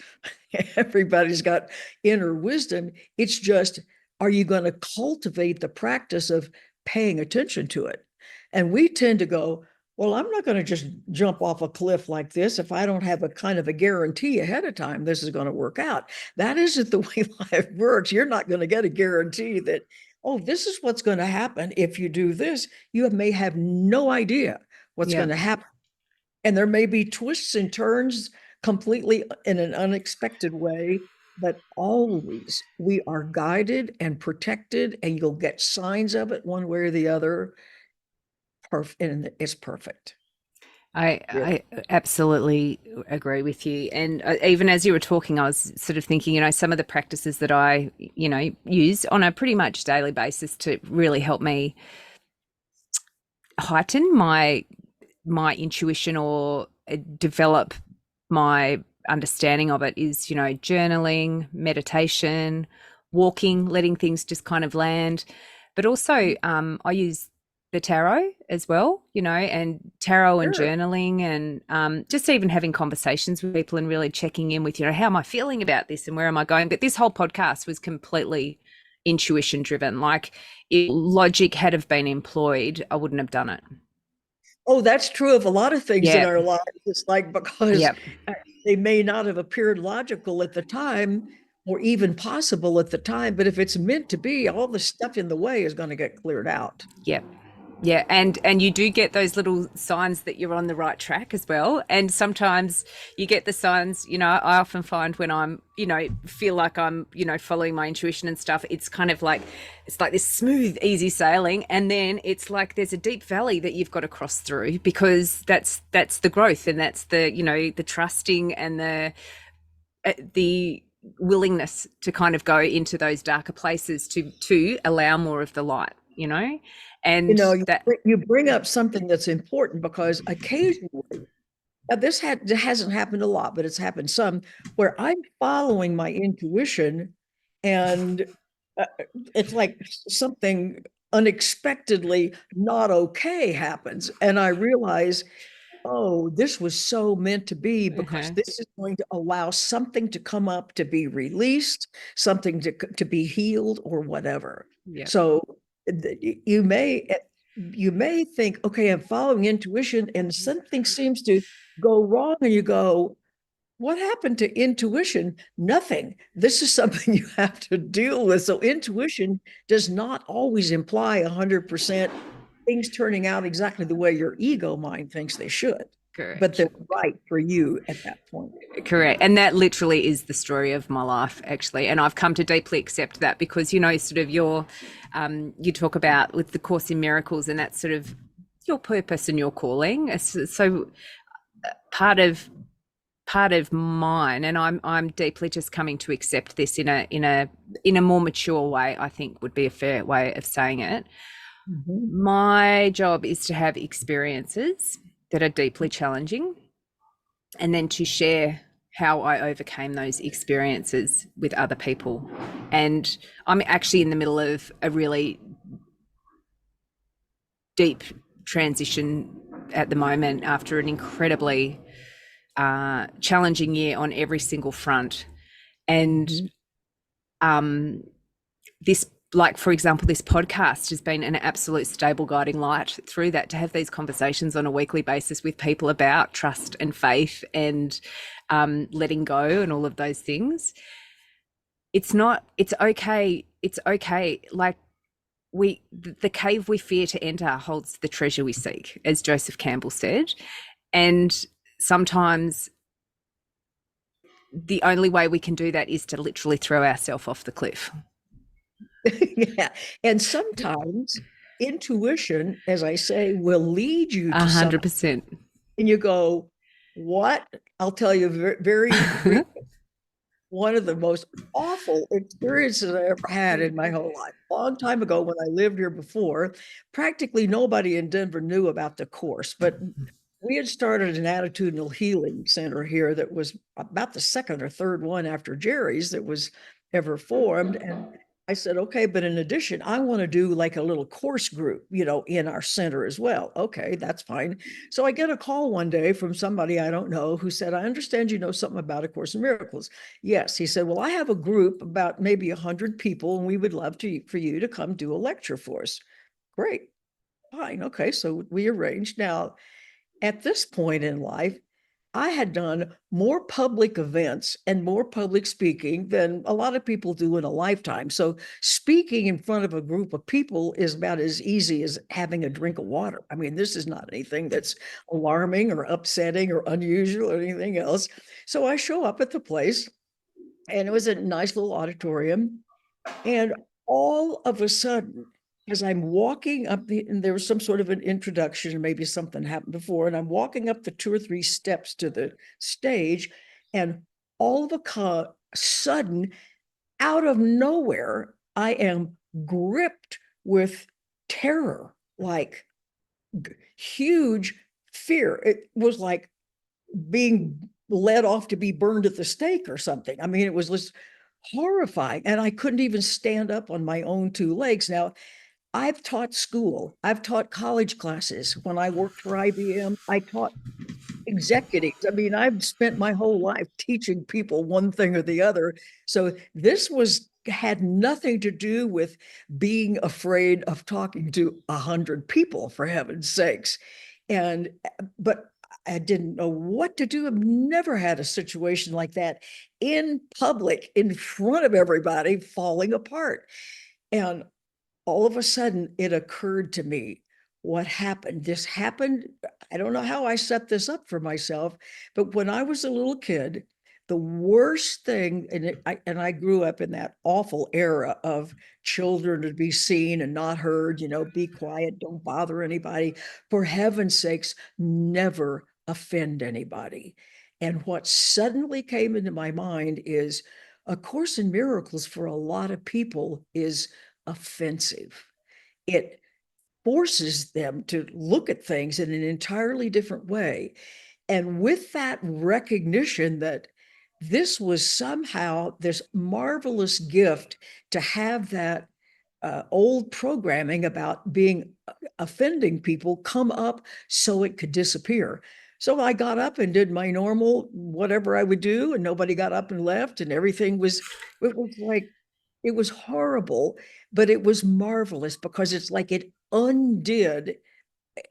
Everybody's got inner wisdom. It's just, are you going to cultivate the practice of paying attention to it? And we tend to go, well, I'm not going to just jump off a cliff like this if I don't have a kind of a guarantee ahead of time this is going to work out. That isn't the way life works. You're not going to get a guarantee that, oh, this is what's going to happen if you do this. You may have no idea what's yeah. going to happen. And there may be twists and turns completely in an unexpected way, but always we are guided and protected, and you'll get signs of it one way or the other. Perfect. And it's perfect. Really. I absolutely agree with you. And even as you were talking, I was sort of thinking, some of the practices that I, use on a pretty much daily basis to really help me heighten my intuition or develop my understanding of it is, journaling, meditation, walking, letting things just kind of land. But also, I use the tarot as well, and tarot and Sure. journaling, and just even having conversations with people and really checking in with, how am I feeling about this and where am I going? But this whole podcast was completely intuition driven. Like, if logic had have been employed, I wouldn't have done it. Oh, that's true of a lot of things in Yep. our lives. It's like because Yep. they may not have appeared logical at the time or even possible at the time, but if it's meant to be, all the stuff in the way is going to get cleared out. Yep. Yeah, and you do get those little signs that you're on the right track as well. And sometimes you get the signs, I often find when I'm, feel like I'm, following my intuition and stuff, it's like this smooth, easy sailing. And then it's like there's a deep valley that you've got to cross through, because that's the growth, and that's the, the trusting and the willingness to kind of go into those darker places to allow more of the light, You and know, that. you bring up something that's important because occasionally, this hasn't happened a lot, but it's happened some, where I'm following my intuition, and uh, it's like something unexpectedly not okay happens, and I realize, oh, this was so meant to be because Uh-huh. this is going to allow something to come up to be released, something to be healed or whatever. Yep. So you may think, okay, I'm following intuition and something seems to go wrong, and you go, what happened to intuition? Nothing. This is something you have to deal with. So intuition does not always imply 100% things turning out exactly the way your ego mind thinks they should, but Correct. they're right for you at that point. Correct. And that literally is the story of my life, actually. And I've come to deeply accept that because, sort of you talk about with the Course in Miracles, and that's sort of your purpose and your calling. So part of mine, and I'm deeply just coming to accept this in a more mature way, I think would be a fair way of saying it. Mm-hmm. My job is to have experiences that are deeply challenging, and then to share how I overcame those experiences with other people. And I'm actually in the middle of a really deep transition at the moment after an incredibly challenging year on every single front. And Mm-hmm. This, like, for example, this podcast has been an absolute stable guiding light through that, to have these conversations on a weekly basis with people about trust and faith and letting go and all of those things. It's okay. It's okay. Like, the cave we fear to enter holds the treasure we seek, as Joseph Campbell said. And sometimes the only way we can do that is to literally throw ourselves off the cliff. Yeah. And sometimes intuition, as I say, will lead you to something. 100%. And you go, what? I'll tell you very, very brief. One of the most awful experiences I ever had in my whole life. A long time ago, when I lived here before, practically nobody in Denver knew about the course, but we had started an attitudinal healing center here that was about the second or third one after Jerry's that was ever formed. And I said, okay, but in addition, I want to do like a little course group, in our center as well. Okay, that's fine. So I get a call one day from somebody I don't know who said, I understand you know something about A Course in Miracles. Yes, he said, well, I have a group about maybe 100 people, and we would love for you to come do a lecture for us. Great, fine, okay. So we arranged. Now, at this point in life, I had done more public events and more public speaking than a lot of people do in a lifetime. So speaking in front of a group of people is about as easy as having a drink of water. I mean, this is not anything that's alarming or upsetting or unusual or anything else. So I show up at the place, and it was a nice little auditorium. And all of a sudden, as I'm walking up and there was some sort of an introduction, and maybe something happened before, and I'm walking up the 2 or 3 steps to the stage, and all of a sudden, out of nowhere, I am gripped with terror, like huge fear. It was like being led off to be burned at the stake or something. I mean, it was just horrifying. And I couldn't even stand up on my own 2 legs. Now, I've taught school, I've taught college classes. When I worked for IBM, I taught executives. I mean, I've spent my whole life teaching people one thing or the other. So this had nothing to do with being afraid of talking to 100 people, for heaven's sakes. But I didn't know what to do. I've never had a situation like that in public, in front of everybody, falling apart. And all of a sudden, it occurred to me what happened. This happened. I don't know how I set this up for myself, but when I was a little kid, the worst thing, and I grew up in that awful era of children to be seen and not heard, be quiet, don't bother anybody. For heaven's sakes, never offend anybody. And what suddenly came into my mind is A Course in Miracles for a lot of people is offensive. It forces them to look at things in an entirely different way. And with that recognition that this was somehow this marvelous gift to have that old programming about being offending people come up so it could disappear. So I got up and did my normal whatever I would do, and nobody got up and left, and it was like, it was horrible, but it was marvelous because it's like it undid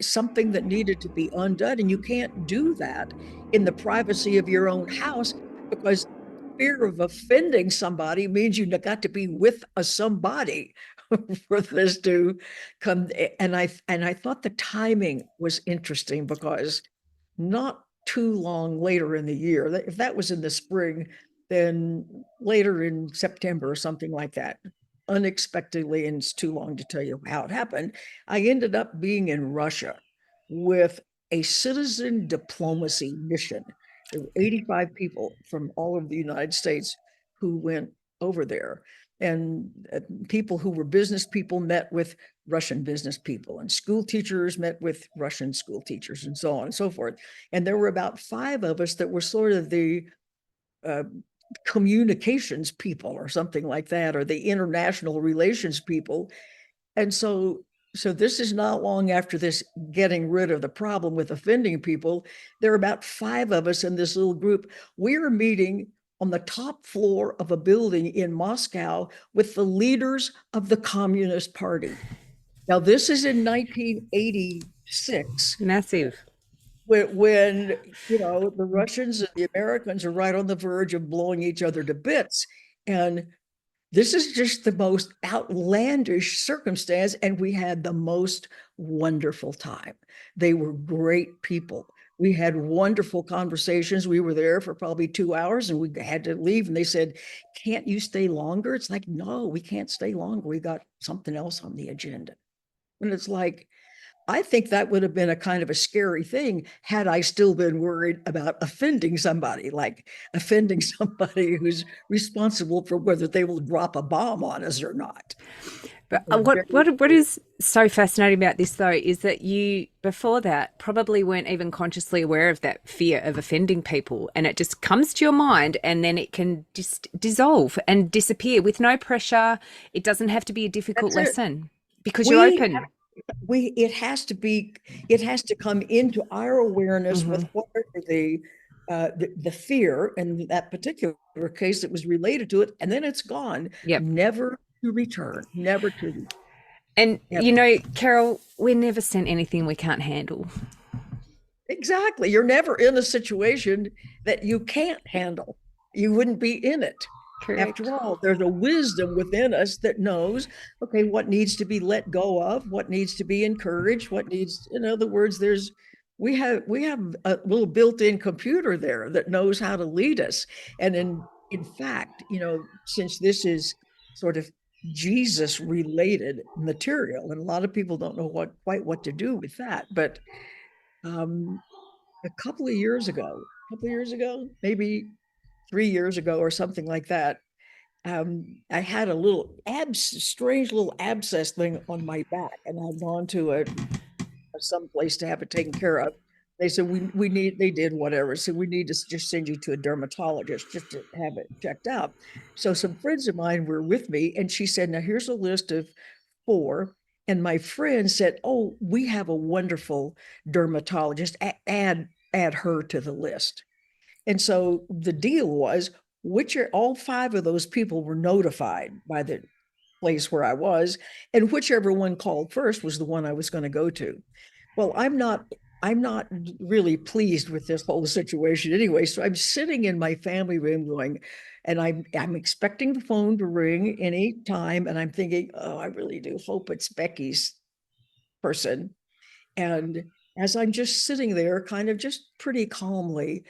something that needed to be undone. And you can't do that in the privacy of your own house, because fear of offending somebody means you got to be with a somebody. for this to come. And I thought the timing was interesting because not too long later in the year, if that was in the spring, then later in September or something like that, unexpectedly, and it's too long to tell you how it happened, I ended up being in Russia with a citizen diplomacy mission. There were 85 people from all over the United States who went over there. And people who were business people met with Russian business people, and school teachers met with Russian school teachers, and so on and so forth. And there were about 5 of us that were sort of the uh, communications people or something like that, or the international relations people. And so this is not long after this getting rid of the problem with offending people. There are about 5 of us in this little group. We're meeting on the top floor of a building in Moscow with the leaders of the Communist Party. Now, this is in 1986, Massive. when the Russians and the Americans are right on the verge of blowing each other to bits. And this is just the most outlandish circumstance, and we had the most wonderful time. They were great people. We had wonderful conversations. We were there for probably 2 hours, and we had to leave. And they said, "Can't you stay longer?" It's like, no, we can't stay longer. We got something else on the agenda. And it's like, I think that would have been a kind of a scary thing had I still been worried about offending somebody, like offending somebody who's responsible for whether they will drop a bomb on us or not. But what is so fascinating about this, though, is that you, before that, probably weren't even consciously aware of that fear of offending people, and it just comes to your mind, and then it can just dissolve and disappear with no pressure. It doesn't have to be a difficult lesson because you're open. It has to come into our awareness with whatever the fear, in that particular case that was related to it, and then it's gone. Yep. Never to return. Never to return. And Carol, we're never sent anything we can't handle. Exactly. You're never in a situation that you can't handle. You wouldn't be in it. Correct. After all, there's a wisdom within us that knows, okay, what needs to be let go of, what needs to be encouraged, what needs, in other words, we have a little built-in computer there that knows how to lead us. And in fact, since this is sort of Jesus related material, and a lot of people don't know quite what to do with that, but a couple of years ago, maybe 3 years ago or something like that, I had a little strange little abscess thing on my back, and I'd gone to some place to have it taken care of. They said they did whatever. So we need to just send you to a dermatologist just to have it checked out. So some friends of mine were with me, and she said, "Now here's a list of 4." And my friend said, "Oh, we have a wonderful dermatologist. Add her to the list." And so the deal was, all 5 of those people were notified by the place where I was, and whichever one called first was the one I was going to go to. Well, I'm not really pleased with this whole situation anyway. So I'm sitting in my family room going, and I'm expecting the phone to ring any time, and I'm thinking, oh, I really do hope it's Becky's person. And as I'm just sitting there, kind of just pretty calmly,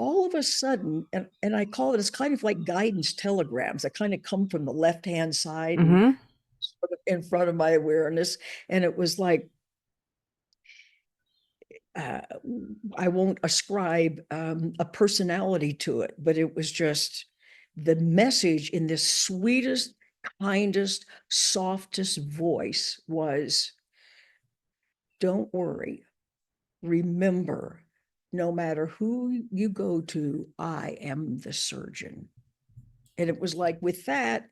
all of a sudden, and I call it's kind of like guidance telegrams that kind of come from the left-hand side and sort of in front of my awareness. And it was like, I won't ascribe a personality to it, but it was just the message in this sweetest, kindest, softest voice was, don't worry. Remember, no matter who you go to, I am the surgeon. And it was like, with that,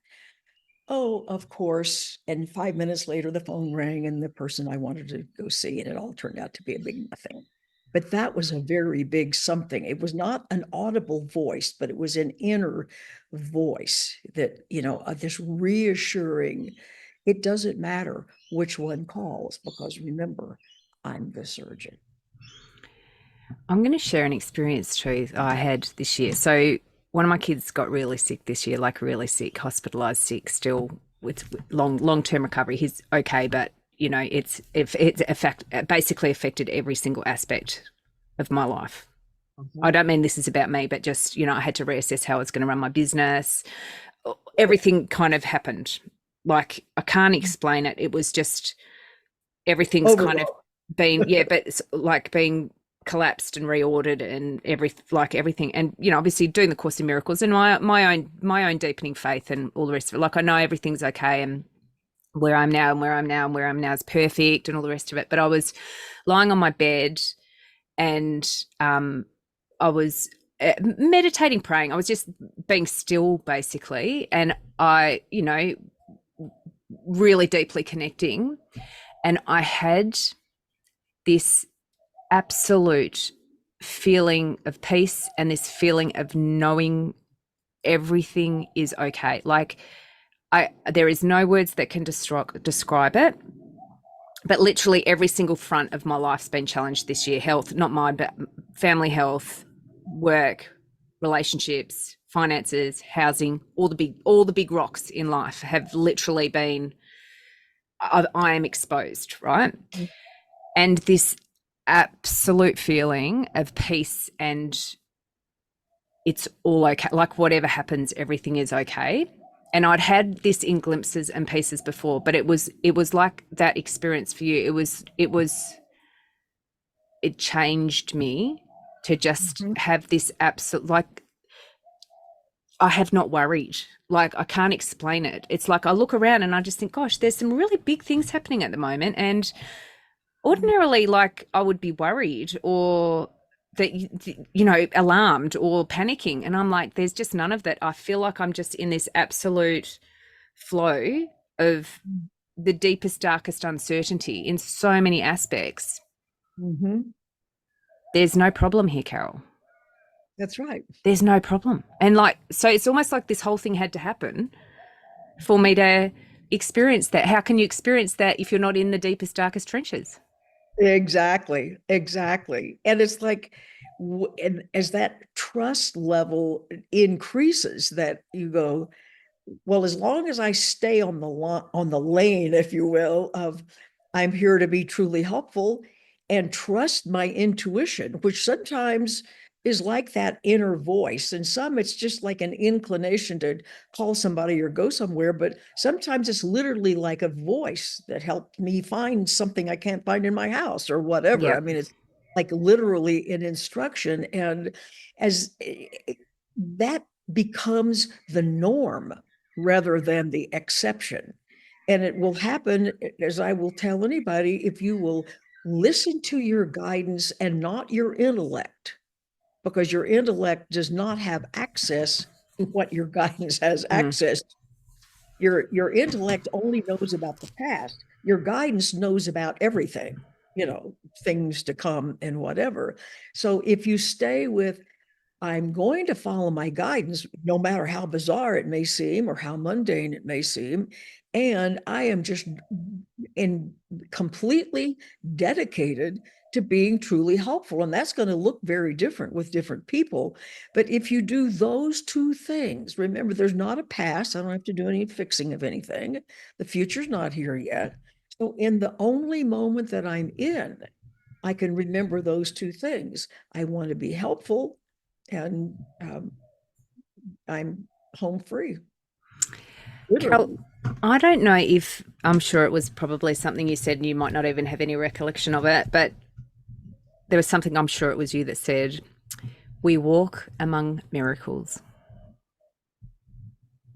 oh, of course. And 5 minutes later, the phone rang, and the person I wanted to go see, and it all turned out to be a big nothing. But that was a very big something. It was not an audible voice, but it was an inner voice that, this reassuring, it doesn't matter which one calls, because remember, I'm the surgeon. I'm going to share an experience too I had this year. So one of my kids got really sick this year, like really sick, hospitalized sick, still with long-term recovery. He's okay, but you know, it's basically affected every single aspect of my life. I don't mean this is about me, but just, you know, I had to reassess how I was going to run my business. Everything kind of happened. Like, I can't explain it. It was just everything's kind of been, but it's like being collapsed and reordered and everything. And, you know, obviously doing the Course in Miracles and my own deepening faith and all the rest of it. Like, I know everything's okay and where I'm now is perfect and all the rest of it. But I was lying on my bed and I was meditating, praying. I was just being still, basically. And I, you know, really deeply connecting. And I had this absolute feeling of peace and this feeling of knowing everything is okay. Like, there is no words that can describe it. But literally every single front of my life's been challenged this year. Health, not mine, but family health, work, relationships, finances, housing, all the big rocks in life have literally been, I am exposed, right? Mm-hmm. And this absolute feeling of peace and it's all okay. Like, whatever happens, everything is okay. And I'd had this in glimpses and pieces before, but it was like that experience for you. It changed me to just have this absolute, like, I have not worried. Like, I can't explain it. It's like I look around and I just think, gosh, there's some really big things happening at the moment. And ordinarily, like, I would be worried or that, you know, alarmed or panicking. And I'm like, there's just none of that. I feel like I'm just in this absolute flow of the deepest, darkest uncertainty in so many aspects. There's no problem here, Carol. That's right. There's no problem. And like, so it's almost like this whole thing had to happen for me to experience that. How can you experience that if you're not in the deepest, darkest trenches? Exactly. And it's like, and as that trust level increases, that you go, well, as long as I stay on the lane, if you will, of I'm here to be truly helpful and trust my intuition, which sometimes is like that inner voice. And some it's just like an inclination to call somebody or go somewhere, but sometimes it's literally like a voice that helped me find something I can't find in my house or whatever. Yep. I mean, it's like literally an instruction. And as that becomes the norm rather than the exception. And it will happen, as I will tell anybody, if you will listen to your guidance and not your intellect, because your intellect does not have access to what your guidance has access to. Your intellect only knows about the past. Your guidance knows about everything, you know, things to come and whatever. So if you stay with, I'm going to follow my guidance, no matter how bizarre it may seem or how mundane it may seem. And I am just completely dedicated to being truly helpful. And that's going to look very different with different people. But if you do those two things, remember, there's not a past. I don't have to do any fixing of anything. The future's not here yet. So in the only moment that I'm in, I can remember those two things. I want to be helpful, and I'm home free. Carol, I don't know if, I'm sure it was probably something you said and you might not even have any recollection of it, but there was something, I'm sure it was you that said, we walk among miracles.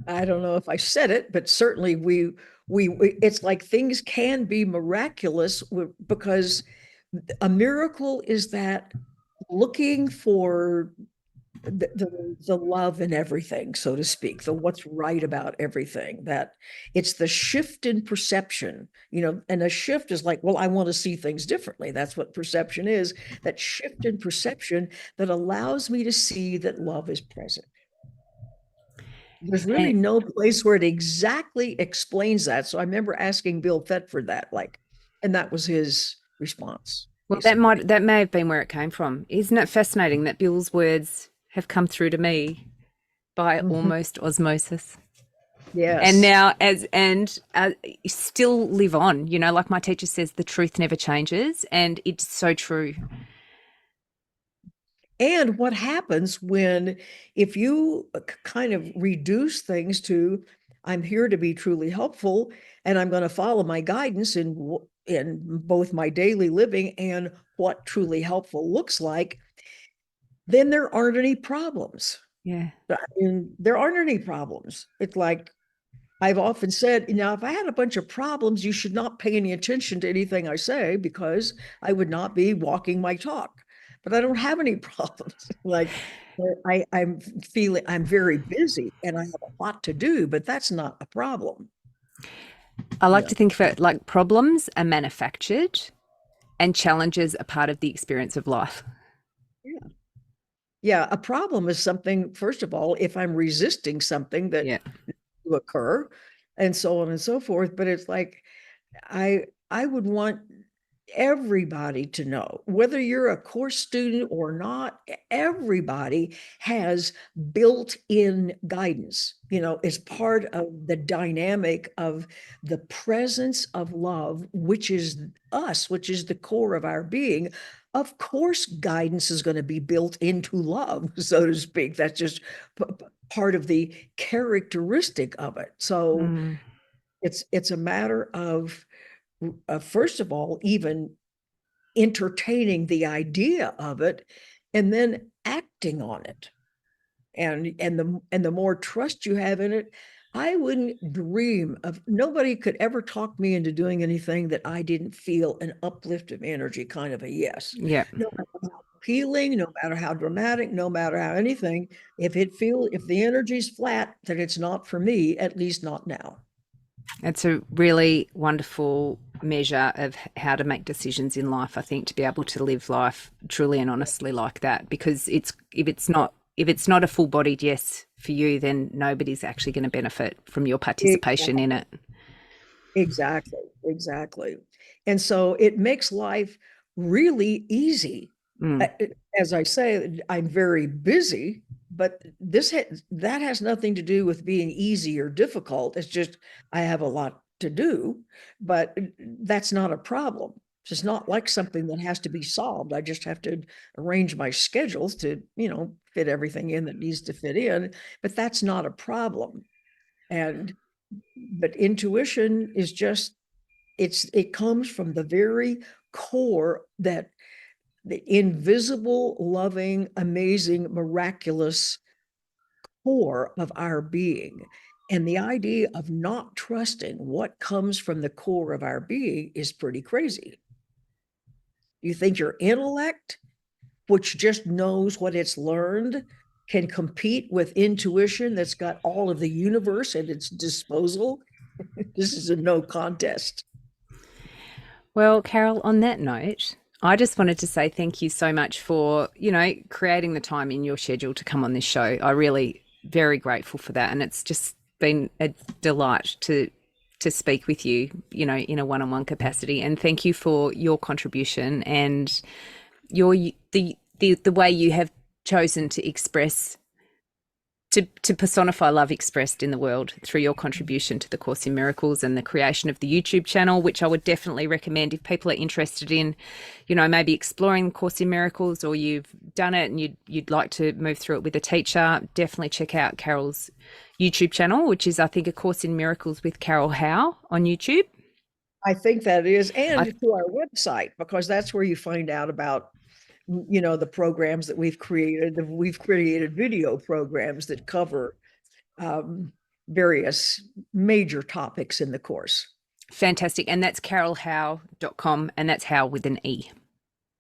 I don't know if I said it, but certainly we it's like things can be miraculous because a miracle is that looking for the love in everything, so to speak, the what's right about everything, that it's the shift in perception, you know, and a shift is like, well, I want to see things differently. That's what perception is, that shift in perception that allows me to see that love is present. There's really no place where it exactly explains that. So I remember asking Bill Thetford that, like, and that was his response. Well, that may have been where it came from. Isn't it fascinating that Bill's words have come through to me by almost osmosis? And Yes. now still live on, like my teacher says, the truth never changes. And it's so true. And what happens if you kind of reduce things to, I'm here to be truly helpful, and I'm going to follow my guidance in both my daily living and what truly helpful looks like, then there aren't any problems. Yeah. I mean, there aren't any problems. It's like I've often said, now, if I had a bunch of problems, you should not pay any attention to anything I say because I would not be walking my talk. But I don't have any problems. Like I'm very busy and I have a lot to do, but that's not a problem. I like Yeah. to think of it like problems are manufactured and challenges are part of the experience of life. Yeah. Yeah. A problem is something, first of all, if I'm resisting something that Yeah. to occur and so on and so forth. But it's like I would want everybody to know, whether you're a course student or not, everybody has built-in guidance, as part of the dynamic of the presence of love, which is us, which is the core of our being. Of course, guidance is going to be built into love, so to speak. That's just part of the characteristic of it. So it's a matter of first of all, even entertaining the idea of it and then acting on it. And the more trust you have in it, I wouldn't dream of, nobody could ever talk me into doing anything that I didn't feel an uplift of energy, kind of a yes. Yeah. No matter how appealing, no matter how dramatic, no matter how anything, if the energy's flat, then it's not for me, at least not now. It's a really wonderful measure of how to make decisions in life, I think, to be able to live life truly and honestly like that. Because if it's not a full-bodied yes for you, then nobody's actually going to benefit from your participation in it. Exactly. And so it makes life really easy. As I say, I'm very busy, but that has nothing to do with being easy or difficult. It's just I have a lot to do, but that's not a problem. It's not like something that has to be solved. I just have to arrange my schedules to, fit everything in that needs to fit in, but that's not a problem. But intuition is just, it comes from the very core, that the invisible, loving, amazing, miraculous core of our being. And the idea of not trusting what comes from the core of our being is pretty crazy. You think your intellect, which just knows what it's learned, can compete with intuition that's got all of the universe at its disposal? This is a no contest. Well, Carol, on that note, I just wanted to say thank you so much for, creating the time in your schedule to come on this show. I really very grateful for that. And it's just been a delight to speak with you, in a one-on-one capacity. And thank you for your contribution and the way you have chosen to express, to personify love expressed in the world through your contribution to the Course in Miracles and the creation of the YouTube channel, which I would definitely recommend if people are interested in, maybe exploring the Course in Miracles, or you've done it and you'd like to move through it with a teacher. Definitely check out Carol's YouTube channel, which is, I think, A Course in Miracles with Carol Howe on YouTube. I think that is, and to our website, because that's where you find out about the programs that we've created. We've created video programs that cover various major topics in the course. Fantastic. And that's carolhowe.com, and that's Howe with an E.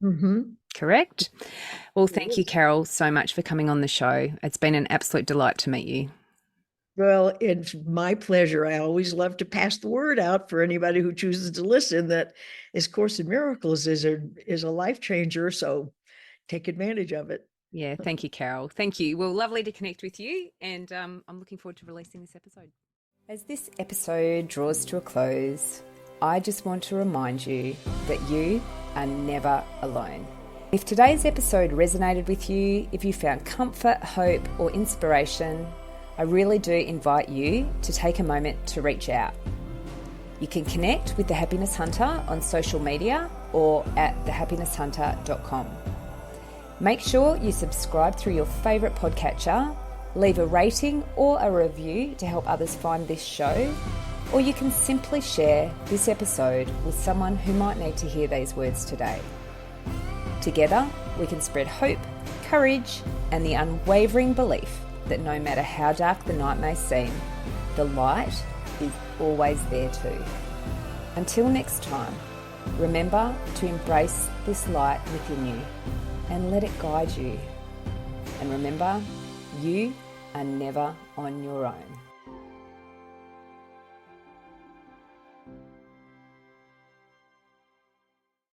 Mm-hmm. Correct? Well, thank you, Carol, so much for coming on the show. It's been an absolute delight to meet you. Well, it's my pleasure. I always love to pass the word out for anybody who chooses to listen that this Course in Miracles is a life changer. So take advantage of it. Yeah, thank you, Carol. Thank you. Well, lovely to connect with you, and I'm looking forward to releasing this episode. As this episode draws to a close, I just want to remind you that you are never alone. If today's episode resonated with you, if you found comfort, hope, or inspiration, I really do invite you to take a moment to reach out. You can connect with The Happiness Hunter on social media or at thehappinesshunter.com. Make sure you subscribe through your favourite podcatcher, leave a rating or a review to help others find this show, or you can simply share this episode with someone who might need to hear these words today. Together, we can spread hope, courage, and the unwavering belief that no matter how dark the night may seem, the light is always there too. Until next time, remember to embrace this light within you and let it guide you. And remember, you are never on your own.